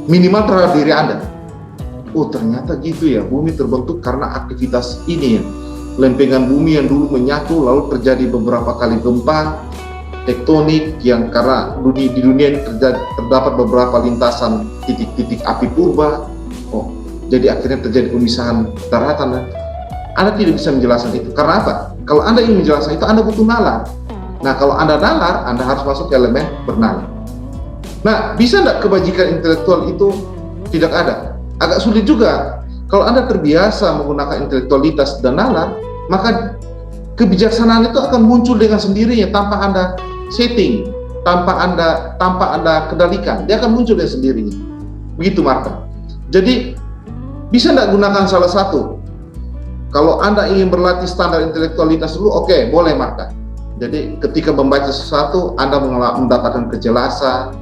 Minimal terhadap diri Anda. Oh ternyata gitu ya, bumi terbentuk karena aktivitas ini ya. Lempengan bumi yang dulu menyatu, lalu terjadi beberapa kali gempa tektonik yang karena di dunia ini terdapat beberapa lintasan titik-titik api purba. Oh, jadi akhirnya terjadi pemisahan daratan. Anda tidak bisa menjelaskan itu. Karena apa? Kalau Anda ingin menjelaskan itu, Anda butuh nalar. Nah, kalau Anda nalar, Anda harus masuk ke elemen bernalar. Nah, bisa tidak kebajikan intelektual itu tidak ada? Agak sulit juga. Kalau Anda terbiasa menggunakan intelektualitas dan nalar, maka kebijaksanaan itu akan muncul dengan sendirinya tanpa Anda setting, tanpa Anda kendalikan. Dia akan muncul dengan sendirinya. Begitu Marta. Jadi, bisa tidak gunakan salah satu? Kalau Anda ingin berlatih standar intelektualitas dulu, oke, boleh Marta. Jadi ketika membaca sesuatu, Anda mendapatkan kejelasan,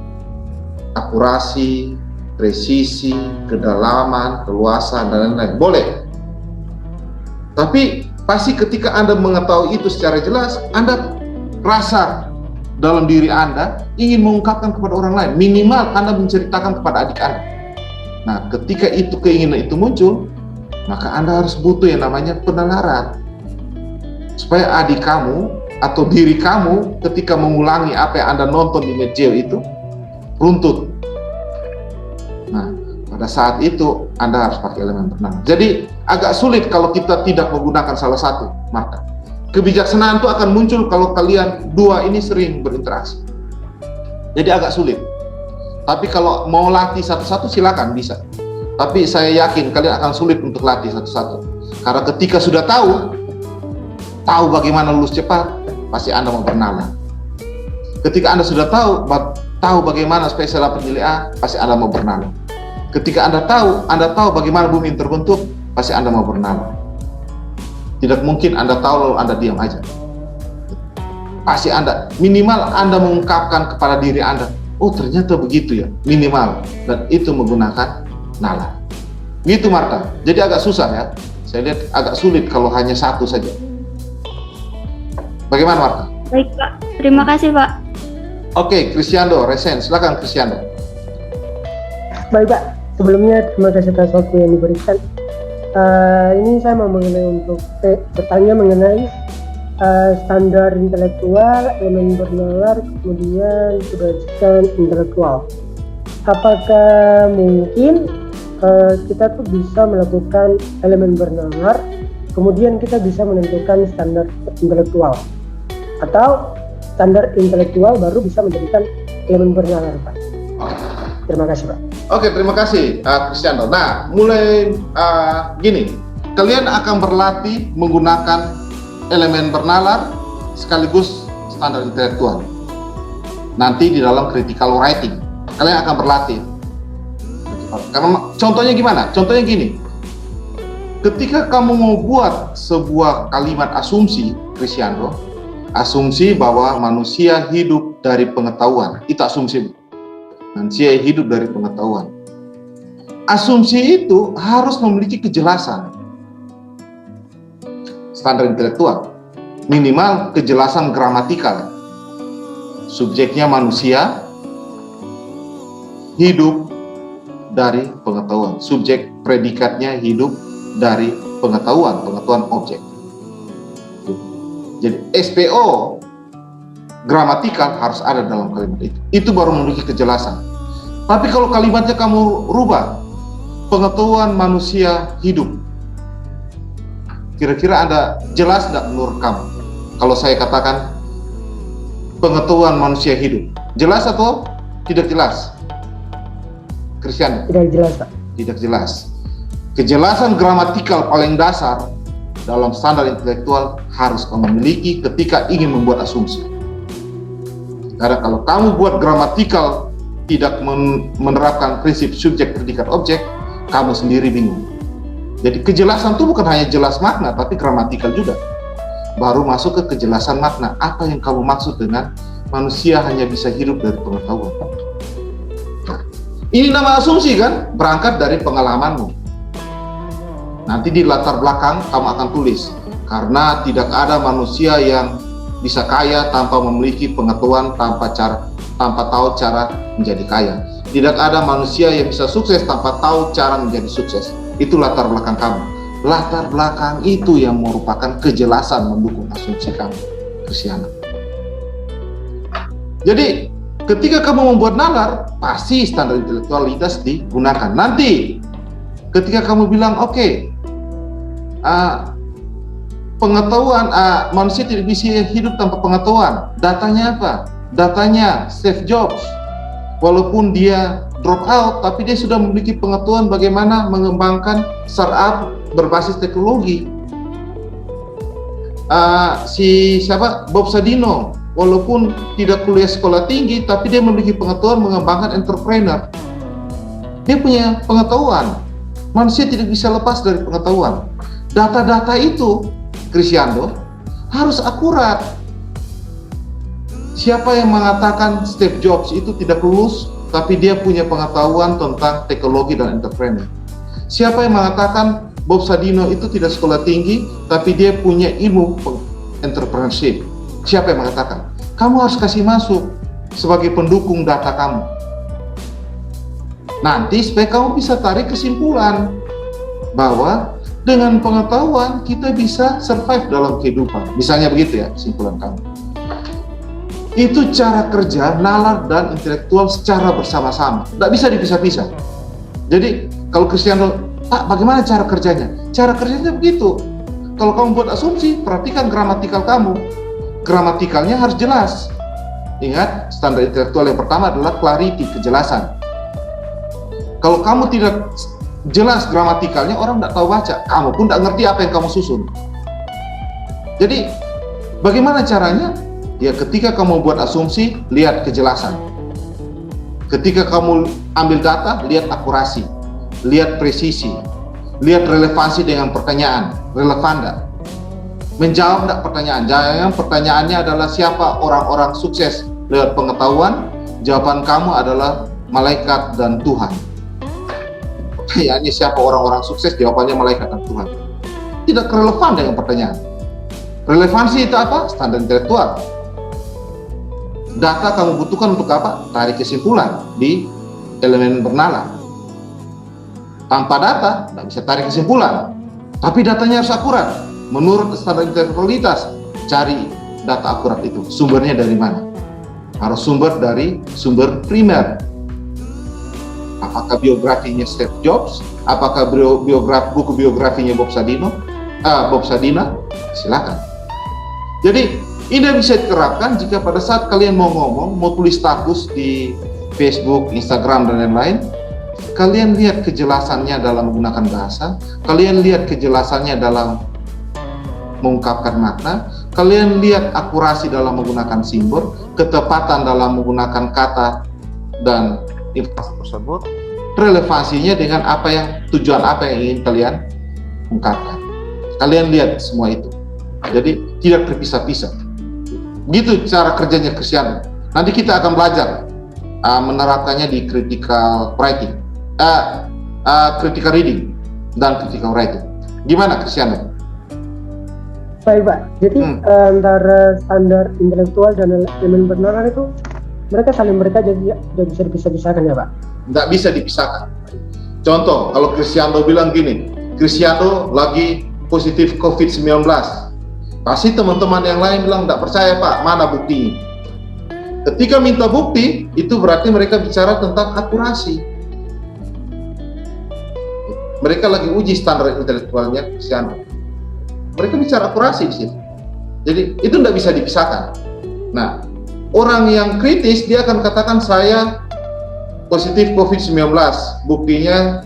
akurasi, presisi, kedalaman, keluasan, dan lain-lain. Boleh. Tapi pasti ketika Anda mengetahui itu secara jelas, Anda rasa dalam diri Anda ingin mengungkapkan kepada orang lain. Minimal Anda menceritakan kepada adik Anda. Nah, ketika itu keinginan itu muncul, maka Anda harus butuh yang namanya penalaran. Supaya adik kamu atau diri kamu ketika mengulangi apa yang Anda nonton di Net Geo itu runtut. Nah, pada saat itu Anda harus pakai elemen bernalar. Jadi agak sulit kalau kita tidak menggunakan salah satu, Marta. Kebijaksanaan itu akan muncul kalau kalian dua ini sering berinteraksi. Jadi agak sulit. Tapi kalau mau latih satu-satu silakan bisa. Tapi saya yakin kalian akan sulit untuk latih satu-satu. Karena ketika sudah tahu bagaimana lulus cepat, pasti Anda mau bernalar. Ketika Anda sudah tahu bagaimana supaya saya dapat nilai A, pasti Anda mau bernalar. Ketika Anda tahu bagaimana bumi terbentuk, pasti Anda mau bernalar. Tidak mungkin Anda tahu lalu Anda diam aja. Pasti Anda, minimal Anda mengungkapkan kepada diri Anda, oh ternyata begitu ya, minimal. Dan itu menggunakan nalar. Gitu Marta. Jadi agak susah ya. Saya lihat agak sulit kalau hanya satu saja. Bagaimana Marta? Baik Pak, terima kasih Pak. Oke, Cristiano Resen, silakan Cristiano. Baik Pak, sebelumnya terima kasih atas waktu yang diberikan. Ini saya mau bertanya mengenai standar intelektual, elemen bernalar, kemudian kebajikan intelektual. Apakah mungkin kita tuh bisa melakukan elemen bernalar, kemudian kita bisa menentukan standar intelektual, atau standar intelektual baru bisa menjadikan elemen bernalar, Pak? Terima kasih, Pak. Oke, terima kasih, Cristiano. Nah, mulai gini, kalian akan berlatih menggunakan elemen bernalar sekaligus standar intelektual. Nanti di dalam critical writing, kalian akan berlatih. Karena contohnya gimana? Contohnya gini, ketika kamu mau buat sebuah kalimat asumsi, Cristiano, asumsi bahwa manusia hidup dari pengetahuan, itu asumsi. Manusia hidup dari pengetahuan. Asumsi itu harus memiliki kejelasan. Standar intelektual, minimal kejelasan gramatikal. Subjeknya manusia hidup dari pengetahuan. Subjek predikatnya hidup dari pengetahuan objek. Jadi SPO gramatikal harus ada dalam kalimat itu. Itu baru memiliki kejelasan. Tapi kalau kalimatnya kamu rubah, pengetahuan manusia hidup, kira-kira Anda jelas nggak menurut kamu? Kalau saya katakan pengetahuan manusia hidup, jelas atau tidak jelas? Christian? Tidak jelas, Pak. Tidak jelas. Kejelasan gramatikal paling dasar dalam standar intelektual harus kamu miliki ketika ingin membuat asumsi. Karena kalau kamu buat gramatikal tidak menerapkan prinsip subjek, predikat, objek, kamu sendiri bingung. Jadi kejelasan itu bukan hanya jelas makna, tapi gramatikal juga. Baru masuk ke kejelasan makna. Apa yang kamu maksud dengan manusia hanya bisa hidup dari pengetahuan? Nah, ini nama asumsi kan? Berangkat dari pengalamanmu. Nanti di latar belakang kamu akan tulis, karena tidak ada manusia yang bisa kaya tanpa memiliki pengetahuan, tanpa tahu cara menjadi kaya. Tidak ada manusia yang bisa sukses tanpa tahu cara menjadi sukses. Itu latar belakang kamu. Latar belakang itu yang merupakan kejelasan mendukung asumsi kamu, Christiana. Jadi ketika kamu membuat nalar, pasti standar intelektualitas digunakan. Nanti ketika kamu bilang oke, pengetahuan, manusia tidak bisa hidup tanpa pengetahuan. Datanya apa? Datanya Steve Jobs. Walaupun dia drop out, tapi dia sudah memiliki pengetahuan bagaimana mengembangkan startup berbasis teknologi. Bob Sadino, walaupun tidak kuliah sekolah tinggi, tapi dia memiliki pengetahuan mengembangkan entrepreneur. Dia punya pengetahuan. Manusia tidak bisa lepas dari pengetahuan. Data-data itu, Cristiano, harus akurat. Siapa yang mengatakan Steve Jobs itu tidak lulus, tapi dia punya pengetahuan tentang teknologi dan entrepreneur? Siapa yang mengatakan Bob Sadino itu tidak sekolah tinggi, tapi dia punya ilmu entrepreneurship? Siapa yang mengatakan? Kamu harus kasih masuk sebagai pendukung data kamu. Nanti supaya kamu bisa tarik kesimpulan bahwa dengan pengetahuan kita bisa survive dalam kehidupan. Misalnya begitu ya kesimpulan kamu. Itu cara kerja nalar dan intelektual secara bersama-sama. Tidak bisa dipisah-pisah. Jadi kalau Cristiano, Pak, bagaimana cara kerjanya? Cara kerjanya begitu. Kalau kamu buat asumsi, perhatikan gramatikal kamu. Gramatikalnya harus jelas. Ingat, standar intelektual yang pertama adalah clarity, kejelasan. Kalau kamu tidak jelas gramatikalnya, orang tidak tahu baca. Kamu pun tidak ngerti apa yang kamu susun. Jadi, bagaimana caranya? Ya, ketika kamu buat asumsi, lihat kejelasan. Ketika kamu ambil data, lihat akurasi, lihat presisi, lihat relevansi dengan pertanyaan, relevan enggak? Menjawab enggak pertanyaan? Jangan pertanyaannya adalah siapa orang-orang sukses lewat pengetahuan, jawaban kamu adalah malaikat dan Tuhan. Pertanyaannya siapa orang-orang sukses, jawabannya malaikat dan Tuhan. Tidak relevan dengan pertanyaan. Relevansi itu apa? Standar intelektual. Data kamu butuhkan untuk apa? Tarik kesimpulan di elemen bernalar. Tanpa data, tidak bisa tarik kesimpulan. Tapi datanya harus akurat. Menurut standar intelektualitas, cari data akurat itu. Sumbernya dari mana? Harus sumber dari sumber primer. Apakah biografinya Steve Jobs? Apakah buku biografinya Bob Sadino? Bob Sadino? Silakan. Jadi ini bisa diterapkan jika pada saat kalian mau ngomong, mau tulis status di Facebook, Instagram, dan lain-lain, kalian lihat kejelasannya dalam menggunakan bahasa, kalian lihat kejelasannya dalam mengungkapkan makna, kalian lihat akurasi dalam menggunakan simbol, ketepatan dalam menggunakan kata dan informasi tersebut, relevansinya dengan apa yang tujuan apa yang ingin kalian ungkapkan. Kalian lihat semua itu. Jadi tidak terpisah-pisah. Begitu cara kerjanya Cristiano. Nanti kita akan belajar menerapkannya di critical writing, critical reading dan critical writing. Gimana Cristiano? Baik Pak, jadi antara standar intelektual dan elemen bernalar itu mereka saling berkait, jadi tidak bisa dipisah-pisahkan ya Pak? Tidak bisa dipisahkan. Contoh, kalau Cristiano bilang gini, Cristiano lagi positif COVID-19, pasti teman-teman yang lain bilang tidak percaya Pak, mana buktinya? Ketika minta bukti, itu berarti mereka bicara tentang akurasi. Mereka lagi uji standar intelektualnya Cristiano. Mereka bicara akurasi di situ. Jadi itu tidak bisa dipisahkan. Nah, orang yang kritis dia akan katakan saya positif COVID-19. Buktinya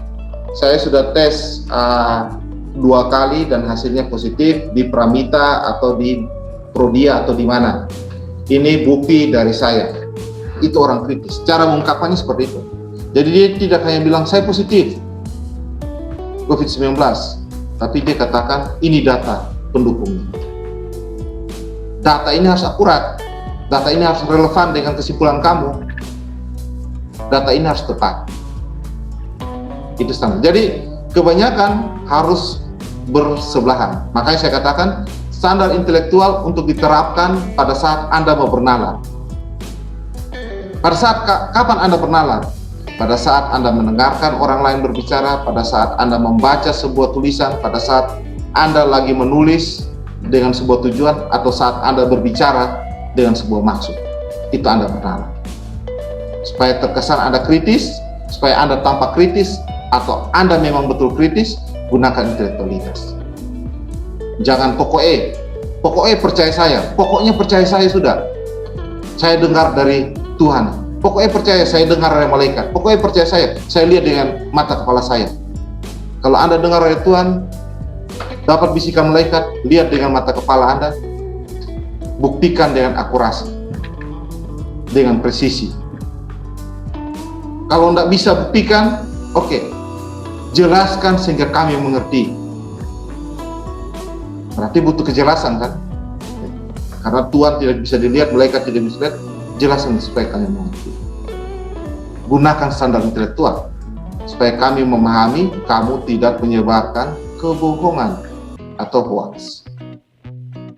saya sudah tes 2 kali dan hasilnya positif di Pramita atau di Prodia atau di mana. Ini bukti dari saya. Itu orang kritis. Cara mengungkapkannya seperti itu. Jadi dia tidak hanya bilang saya positif COVID-19, tapi dia katakan ini data pendukungnya. Data ini harus akurat. Data ini harus relevan dengan kesimpulan kamu. Data ini harus tepat. Itu standar. Jadi kebanyakan harus bersebelahan. Makanya saya katakan standar intelektual untuk diterapkan pada saat Anda mau bernalar. Pada saat kapan Anda bernalar? Pada saat Anda mendengarkan orang lain berbicara, pada saat Anda membaca sebuah tulisan, pada saat Anda lagi menulis dengan sebuah tujuan, atau saat Anda berbicara dengan sebuah maksud. Itu Anda bernalar. Supaya terkesan Anda kritis, supaya Anda tampak kritis, atau Anda memang betul kritis, gunakan intelektualitas. Jangan pokoknya percaya saya, pokoknya percaya saya sudah. Saya dengar dari Tuhan, pokoknya percaya saya dengar dari malaikat, pokoknya percaya saya lihat dengan mata kepala saya. Kalau Anda dengar dari Tuhan, dapat bisikan malaikat, lihat dengan mata kepala Anda, buktikan dengan akurasi, dengan presisi. Kalau tidak bisa buktikan, oke, jelaskan sehingga kami mengerti. Berarti butuh kejelasan kan? Karena Tuhan tidak bisa dilihat, malaikat tidak bisa dilihat, jelaskan supaya kami mengerti. Gunakan standar intelektual supaya kami memahami kamu tidak menyebarkan kebohongan atau hoax.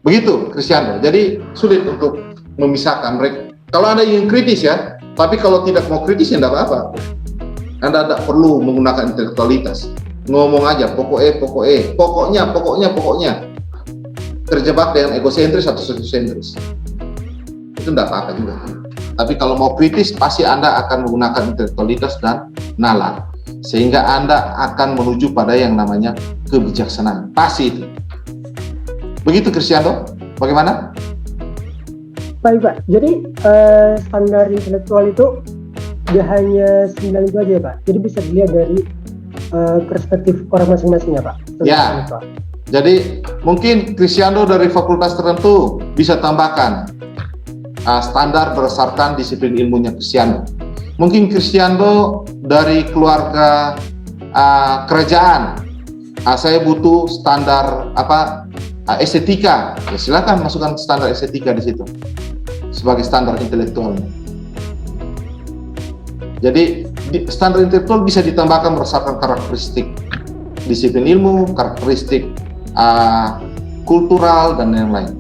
Begitu Cristiano. Jadi sulit untuk memisahkan mereka. Kalau Anda ingin kritis ya, tapi kalau tidak mau kritis ya tidak apa-apa. Anda tidak perlu menggunakan intelektualitas. Ngomong aja, pokoknya. Terjebak dengan egosentris atau sosiosentris. Itu tidak apa-apa juga. Tapi kalau mau kritis, pasti Anda akan menggunakan intelektualitas dan nalar. Sehingga Anda akan menuju pada yang namanya kebijaksanaan. Pasti itu. Begitu Cristiano, bagaimana? Baik Pak, jadi standar intelektual itu tidak hanya 9 itu aja ya Pak. Jadi bisa dilihat dari perspektif orang masing-masing ya Pak. Ya, jadi mungkin Cristiano dari fakultas tertentu bisa tambahkan standar berdasarkan disiplin ilmunya Cristiano. Mungkin Cristiano dari keluarga kerajaan, saya butuh standar estetika. Ya, silakan masukkan standar estetika di situ sebagai standar intelektualnya. Jadi standar intelektual bisa ditambahkan berdasarkan karakteristik disiplin ilmu, karakteristik kultural dan yang lain.